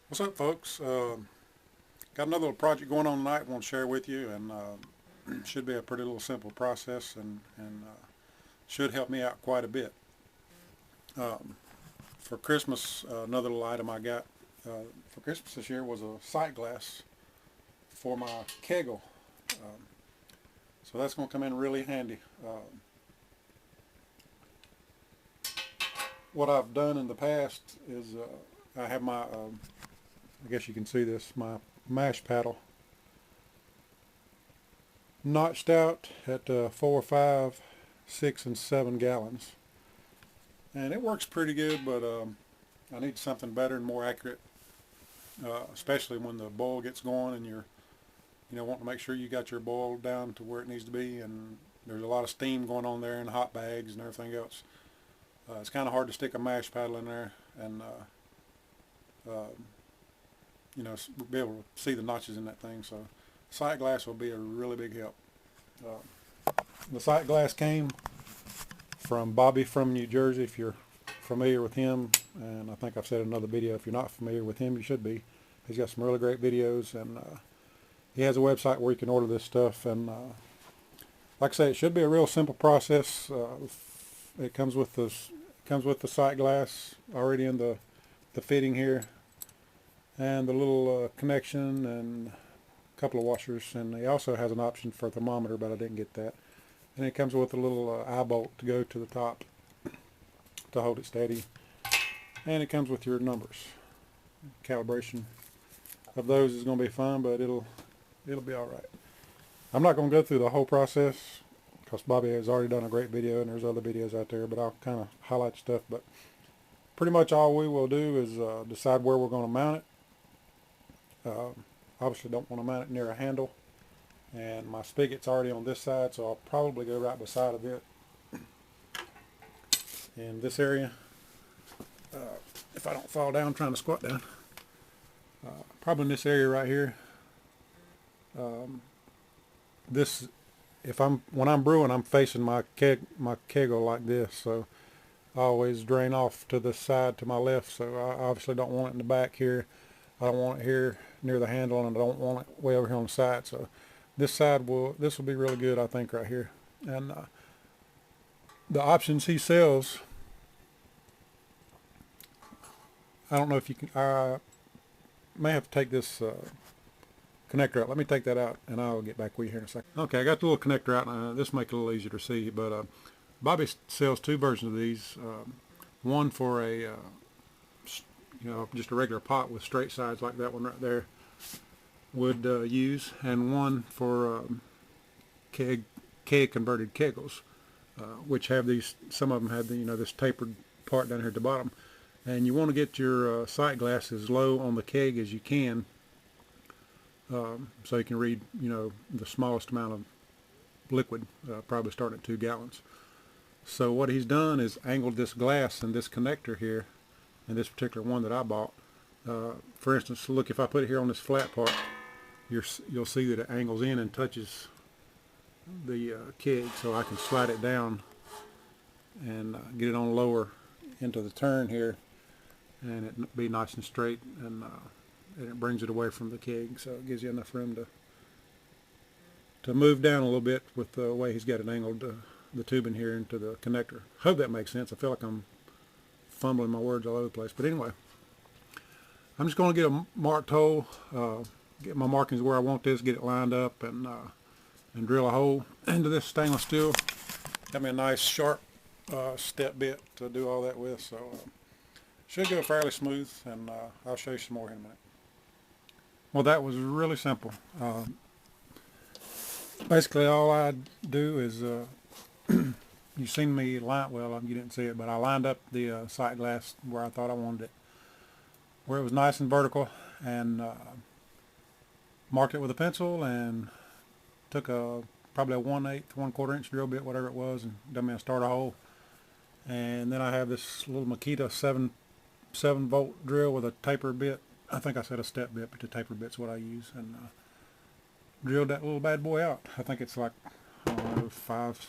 What's up, folks? Got another little project going on tonight I want to share with you, and should be a pretty little simple process, and should help me out quite a bit. For Christmas, another little item I got for Christmas this year was a sight glass for my Keggle. So that's going to come in really handy. What I've done in the past is I have my I guess you can see this, my mash paddle notched out at 4, 5, 6, and 7 gallons. And it works pretty good, but I need something better and more accurate, especially when the boil gets going and you're wanting to make sure you got your boil down to where it needs to be, and there's a lot of steam going on there and hot bags and everything else. It's kind of hard to stick a mash paddle in there and be able to see the notches in that thing. So sight glass will be a really big help. The sight glass came from Bobby from New Jersey, if you're familiar with him, and I think I've said in another video, if you're not familiar with him, you should be. He's got some really great videos, and he has a website where you can order this stuff, and like I say, it should be a real simple process. It comes with the sight glass already in the fitting here, and the little connection and a couple of washers, and he also has an option for a thermometer, but I didn't get that. And it comes with a little eye bolt to go to the top to hold it steady, and it comes with your numbers. Calibration of those is going to be fun, but it'll be all right. I'm not going to go through the whole process because Bobby has already done a great video, and there's other videos out there, but I'll kind of highlight stuff. But pretty much all we will do is decide where we're going to mount it. Obviously don't want to mount it near a handle, and my spigot's already on this side, so I'll probably go right beside of it in this area, if I don't fall down trying to squat down. Probably in this area right here. When I'm brewing, I'm facing my keggle like this, so I always drain off to the side to my left, so I obviously don't want it in the back here. I don't want it here near the handle, and I don't want it way over here on the side. So this will be really good, I think, right here. And the options he sells, I don't know if you can. I may have to take this connector out. Let me take that out, and I'll get back with you here in a second. Okay, I got the little connector out, and this will make it a little easier to see. But Bobby sells two versions of these. One for a just a regular pot with straight sides like that one right there would use, and one for keg converted kegels, which have these. Some of them have this tapered part down here at the bottom, and you want to get your sight glass as low on the keg as you can, so you can read the smallest amount of liquid, probably starting at 2 gallons. So what he's done is angled this glass and this connector here, and this particular one that I bought. For instance, look, if I put it here on this flat part, you'll see that it angles in and touches the keg, so I can slide it down and get it on lower into the turn here, and it be nice and straight, and it brings it away from the keg, so it gives you enough room to move down a little bit with the way he's got it angled, the tubing here into the connector. Hope that makes sense. I feel like I'm fumbling my words all over the place, but anyway, I'm just going to get a marked hole, get my markings where I want this, get it lined up, and drill a hole into this stainless steel. Got me a nice sharp step bit to do all that with, so should go fairly smooth, and I'll show you some more in a minute. Well, that was really simple. Basically all I do is you seen me line, well, you didn't see it, but I lined up the sight glass where I thought I wanted it, where it was nice and vertical, and marked it with a pencil, and took probably a 1/8, 1/4 inch drill bit, whatever it was, and done me a starter hole. And then I have this little Makita 7-volt drill with a taper bit. I think I said a step bit, but the taper bit's what I use, and drilled that little bad boy out. I think it's like, I don't know, 5,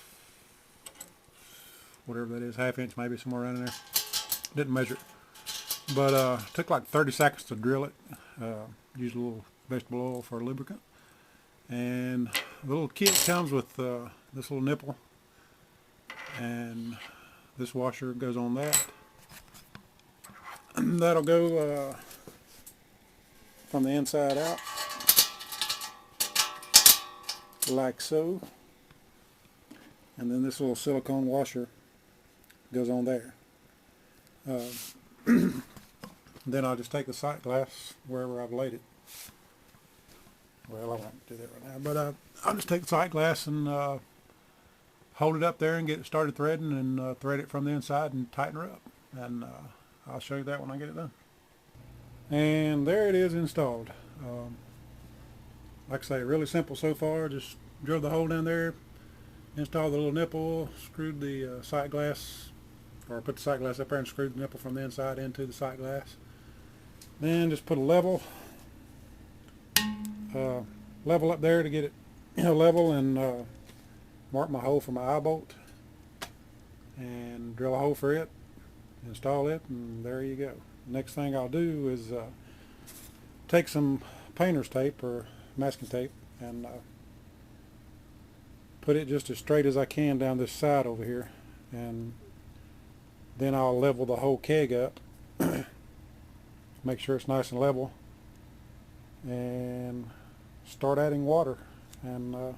whatever that is, 1/2 inch maybe, somewhere around in there. Didn't measure it. But it took like 30 seconds to drill it. Used a little vegetable oil for a lubricant. And the little kit comes with this little nipple. And this washer goes on that. And that'll go from the inside out. Like so. And then this little silicone washer goes on there. Then I'll just take the sight glass wherever I've laid it. Well, I won't do that right now, but I'll just take the sight glass and hold it up there and get it started threading, and thread it from the inside and tighten her up. And I'll show you that when I get it done. And there it is installed. Like I say, really simple so far. Just drilled the hole down there, installed the little nipple, screwed the sight glass, or put the sight glass up there and screwed the nipple from the inside into the sight glass. Then just put a level up there to get it level, and mark my hole for my eye bolt, and drill a hole for it, install it, and there you go. Next thing I'll do is take some painter's tape or masking tape and put it just as straight as I can down this side over here, and then I'll level the whole keg up. Make sure it's nice and level, and start adding water. And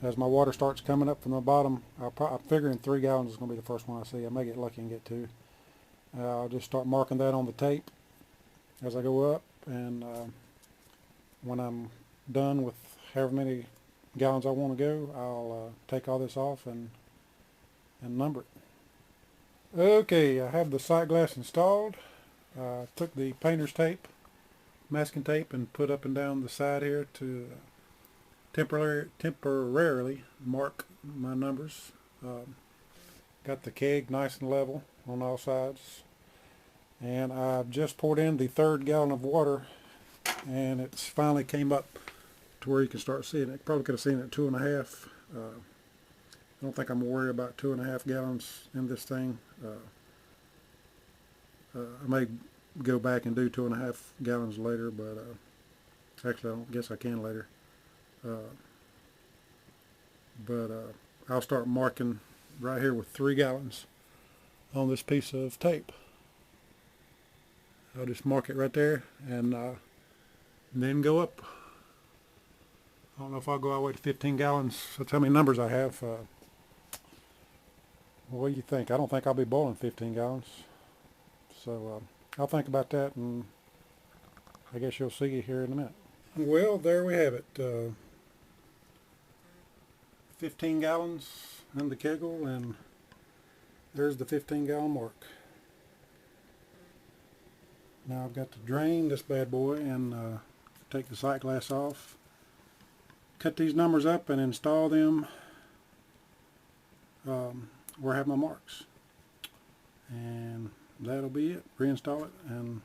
as my water starts coming up from the bottom, I'm figuring 3 gallons is going to be the first one I see. I may get lucky and get 2. I'll just start marking that on the tape as I go up, and when I'm done with however many gallons I want to go, I'll take all this off and number it. Okay, I have the sight glass installed. Took the painter's tape, masking tape, and put up and down the side here to temporarily mark my numbers. Got the keg nice and level on all sides, and I've just poured in the 3rd gallon of water, and it's finally came up to where you can start seeing it. Probably could have seen it at 2.5. I don't think I'm gonna worry about 2.5 gallons in this thing. I may go back and do 2.5 gallons later, but actually I don't guess I can later. I'll start marking right here with 3 gallons on this piece of tape. I'll just mark it right there, and then go up. I don't know if I'll go all the way to 15 gallons. That's how many numbers I have. What do you think? I don't think I'll be boiling 15 gallons. So I'll think about that, and I guess you'll see it here in a minute. Well, there we have it. 15 gallons in the Keggle, and there's the 15-gallon mark. Now I've got to drain this bad boy and take the sight glass off, cut these numbers up, and install them where I have my marks. And that'll be it. Reinstall it, and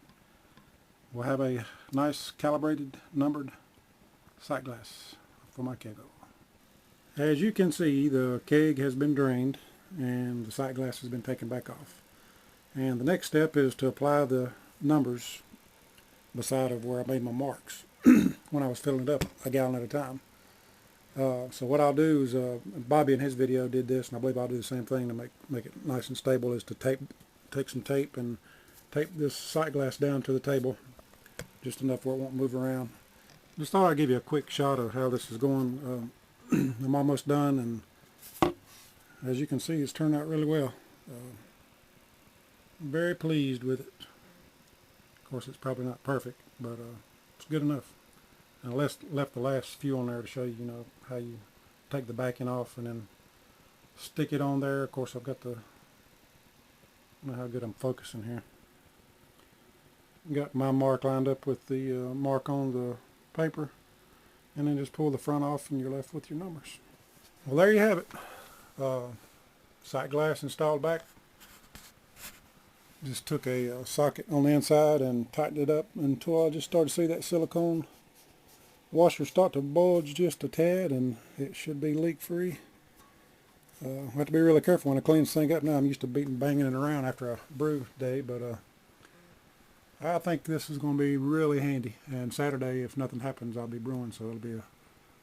we'll have a nice calibrated, numbered sight glass for my Keggle. As you can see, the keg has been drained and the sight glass has been taken back off. And the next step is to apply the numbers beside of where I made my marks when I was filling it up a gallon at a time. So what I'll do is, Bobby in his video did this, and I believe I'll do the same thing to make it nice and stable, is to take some tape and tape this sight glass down to the table just enough where it won't move around. Just thought I'd give you a quick shot of how this is going. I'm almost done, and as you can see, it's turned out really well. I'm very pleased with it. Of course, it's probably not perfect, but it's good enough. And I left the last few on there to show you, how you take the backing off and then stick it on there. Of course, I've got the, I don't know how good I'm focusing here. Got my mark lined up with the mark on the paper, and then just pull the front off and you're left with your numbers. Well, there you have it. Sight glass installed back. Just took a socket on the inside and tightened it up until I just started to see that silicone washer start to bulge just a tad, and it should be leak free. I have to be really careful when I clean this thing up now. I'm used to banging it around after a brew day, but I think this is going to be really handy. And Saturday, if nothing happens, I'll be brewing, so it'll be a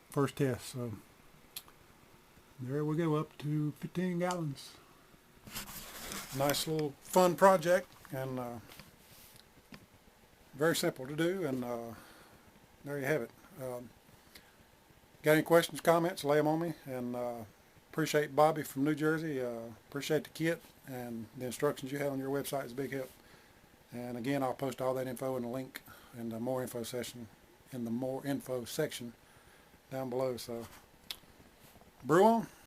first test. So there we go, up to 15 gallons. Nice little fun project, and very simple to do, and there you have it. Got any questions, comments, lay them on me, and appreciate Bobby from New Jersey. Appreciate the kit, and the instructions you had on your website is a big help. And again, I'll post all that info in the link in the more info section down below. So brew on.